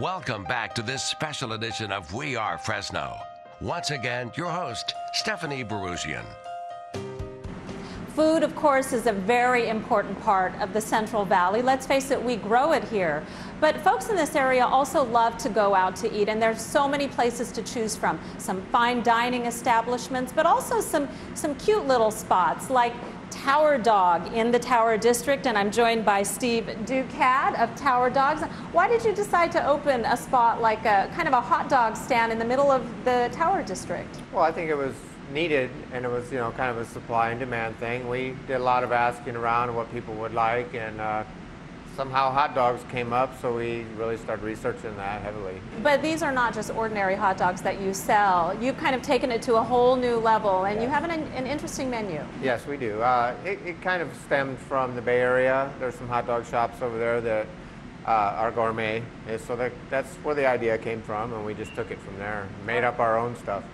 Welcome back to this special edition of We Are Fresno. Once again, your host, Stephanie Barusian. Food, of course, is a very important part of the Central Valley. Let's face it, we grow it here. But folks in this area also love to go out to eat, and there's so many places to choose from. Some fine dining establishments, but also some cute little spots like Tower Dog in the Tower District, and I'm joined by Steve Ducat of Tower Dogs. Why did you decide to open a spot like a kind of a hot dog stand in the middle of the Tower District? Well, I think it was needed, and it was, kind of a supply and demand thing. We did a lot of asking around what people would like, and somehow hot dogs came up, so we really started researching that heavily. But these are not just ordinary hot dogs that you sell. You've kind of taken it to a whole new level, and you have an interesting menu. Yes, we do. It kind of stemmed from the Bay Area. There's some hot dog shops over there that are gourmet, and so that's where the idea came from, and we just took it from there, made up our own stuff.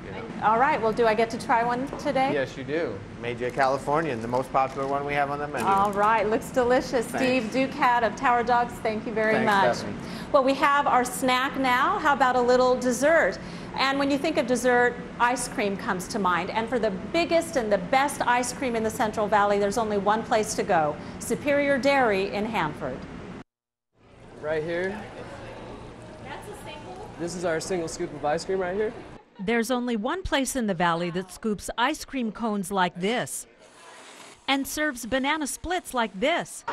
All right, well, do I get to try one today? Yes, you do. Made you a Californian, the most popular one we have on the menu. All right, looks delicious. Thanks. Steve Ducat of Tower Dogs, thank you very Thanks, much. Stephanie. Well, we have our snack now. How about a little dessert? And when you think of dessert, ice cream comes to mind. And for the biggest and the best ice cream in the Central Valley, there's only one place to go, Superior Dairy in Hanford. Right here. That's a single? This is our single scoop of ice cream right here. There's only one place in the valley that scoops ice cream cones like this and serves banana splits like this.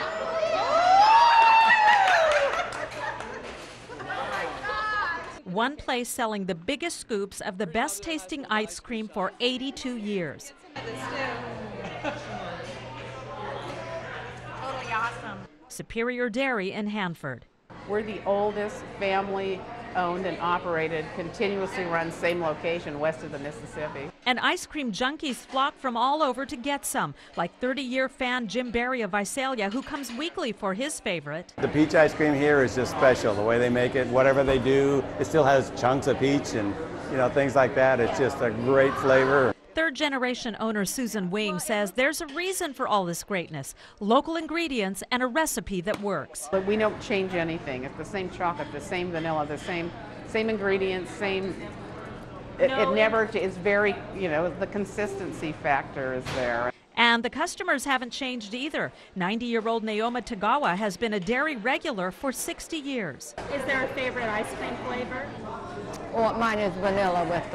One place selling the biggest scoops of the best tasting ice cream for 82 years. Totally awesome. Superior Dairy in Hanford. We're the oldest family-owned and operated, continuously run same location west of the Mississippi. And ice cream junkies flock from all over to get some, like 30-year fan Jim Berry of Visalia, who comes weekly for his favorite. The peach ice cream here is just special. The way they make it, whatever they do, it still has chunks of peach and things like that. It's just a great flavor. Third-generation owner Susan Wing says there's a reason for all this greatness, local ingredients and a recipe that works. But we don't change anything. It's the same chocolate, the same vanilla, the same ingredients, same. It never is very, the consistency factor is there. And the customers haven't changed either. 90-year-old Naoma Tagawa has been a dairy regular for 60 years. Is there a favorite ice cream flavor? Well, mine is vanilla with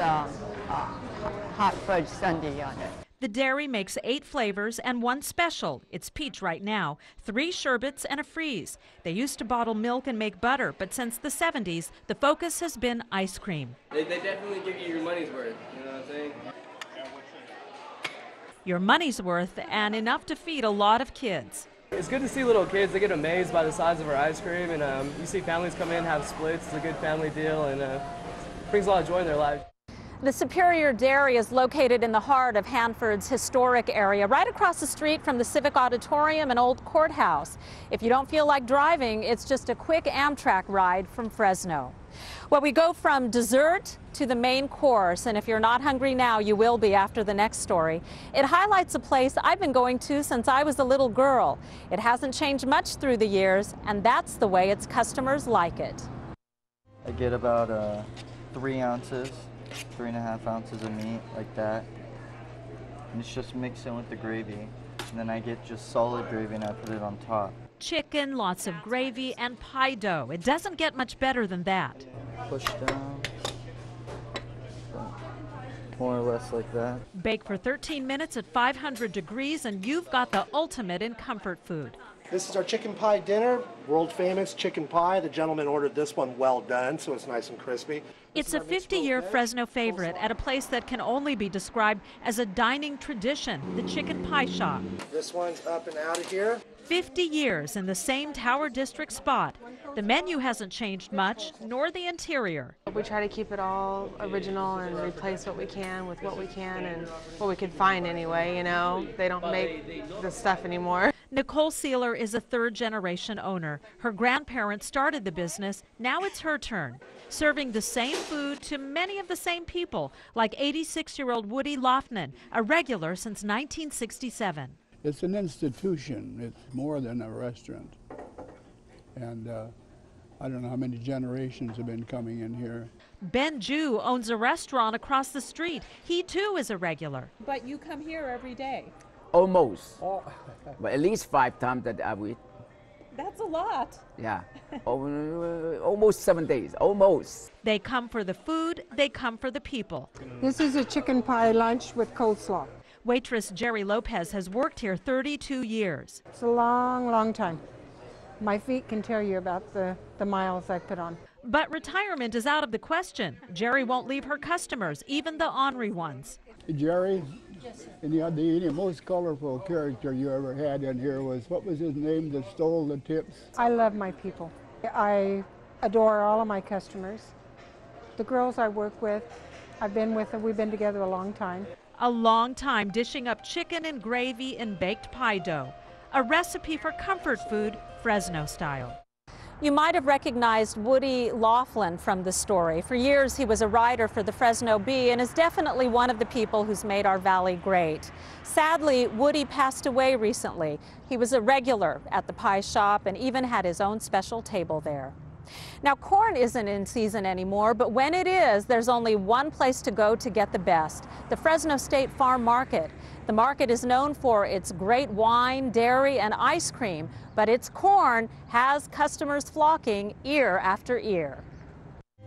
hot fudge sundae on it. The dairy makes 8 flavors and one special. It's peach right now, 3 sherbets and a freeze. They used to bottle milk and make butter, but since the 70s, the focus has been ice cream. They definitely give you your money's worth, you know what I'm saying? Your money's worth and enough to feed a lot of kids. It's good to see little kids. They get amazed by the size of our ice cream, and you see families come in, have splits. It's a good family deal, and brings a lot of joy in their lives. The Superior Dairy is located in the heart of Hanford's historic area, right across the street from the Civic Auditorium and Old Courthouse. If you don't feel like driving, it's just a quick Amtrak ride from Fresno. Well, we go from dessert to the main course, and if you're not hungry now, you will be after the next story. It highlights a place I've been going to since I was a little girl. It hasn't changed much through the years, and that's the way its customers like it. I get about 3 ounces. 3.5 ounces of meat, like that. And it's just mixed in with the gravy. And then I get just solid gravy and I put it on top. Chicken, lots of gravy, and pie dough. It doesn't get much better than that. Push down. More or less like that. Bake for 13 minutes at 500 degrees and you've got the ultimate in comfort food. This is our chicken pie dinner, world famous chicken pie. The gentleman ordered this one well done, so it's nice and crispy. It's a 50-year Fresno favorite at a place that can only be described as a dining tradition, the Chicken Pie Shop. This one's up and out of here. 50 years in the same Tower District spot. The menu hasn't changed much, nor the interior. We try to keep it all original and replace what we can with what we can and what we could find anyway, They don't make this stuff anymore. Nicole Sealer is a third-generation owner. Her grandparents started the business. Now it's her turn, serving the same food to many of the same people, like 86-year-old Woody Lofnan, a regular since 1967. It's an institution. It's more than a restaurant. And I don't know how many generations have been coming in here. Ben Jew owns a restaurant across the street. He too is a regular. But you come here every day. Almost, but at least 5 times a week. That's a lot. Yeah, almost 7 days, almost. They come for the food, they come for the people. This is a chicken pie lunch with coleslaw. Waitress Jerry Lopez has worked here 32 years. It's a long, long time. My feet can tell you about the miles I put on. But retirement is out of the question. Jerry won't leave her customers, even the ornery ones. Jerry, the most colorful character you ever had in here was, what was his name that stole the tips? I love my people. I adore all of my customers. The girls I work with, I've been with them, we've been together a long time. A long time dishing up chicken and gravy in baked pie dough. A recipe for comfort food, Fresno style. You might have recognized Woody Laughlin from the story. For years, he was a writer for the Fresno Bee and is definitely one of the people who's made our valley great. Sadly, Woody passed away recently. He was a regular at the pie shop and even had his own special table there. Now, corn isn't in season anymore, but when it is, there's only one place to go to get the best, the Fresno State Farm Market. The market is known for its great wine, dairy, and ice cream, but its corn has customers flocking ear after ear.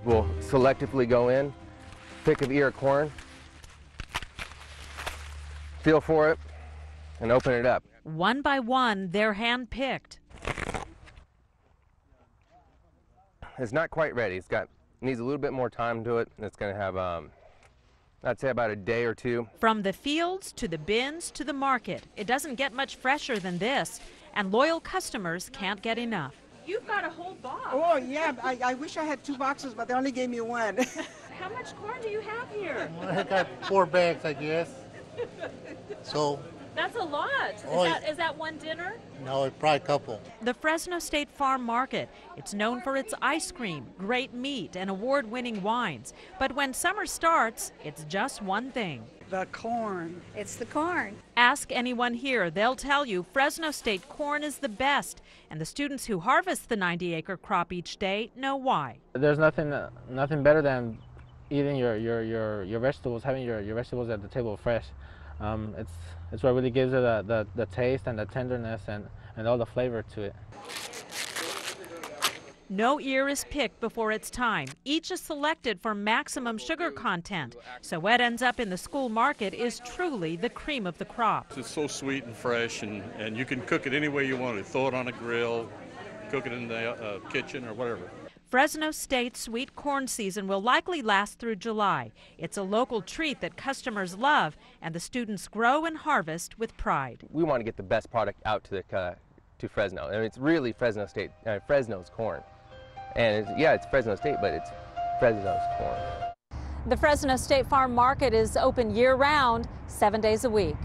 We'll selectively go in, pick an ear of corn, feel for it, and open it up. One by one, they're hand-picked. It's not quite ready. Needs a little bit more time to it. It's going to have, I'd say, about a day or two. From the fields to the bins to the market, it doesn't get much fresher than this, and loyal customers can't get enough. You've got a whole box. Oh, yeah. I wish I had 2 boxes, but they only gave me 1. How much corn do you have here? I got 4 bags, I guess. So. That's a lot. Is that one dinner? No, probably a couple. The Fresno State Farm Market. It's known for its ice cream, great meat, and award-winning wines. But when summer starts, it's just one thing. The corn. It's the corn. Ask anyone here. They'll tell you Fresno State corn is the best. And the students who harvest the 90-acre crop each day know why. There's nothing better than eating your vegetables, having your vegetables at the table fresh. It's what really gives it the taste and the tenderness and all the flavor to it. No ear is picked before it's time. Each is selected for maximum sugar content. So what ends up in the school market is truly the cream of the crop. It's so sweet and fresh, and you can cook it any way you want to. Throw it on a grill, cook it in the kitchen or whatever. Fresno State sweet corn season will likely last through July. It's a local treat that customers love, and the students grow and harvest with pride. We want to get the best product out to Fresno. I mean, it's really Fresno State, Fresno's corn. And it's Fresno State, but it's Fresno's corn. The Fresno State Farm Market is open year-round, 7 days a week.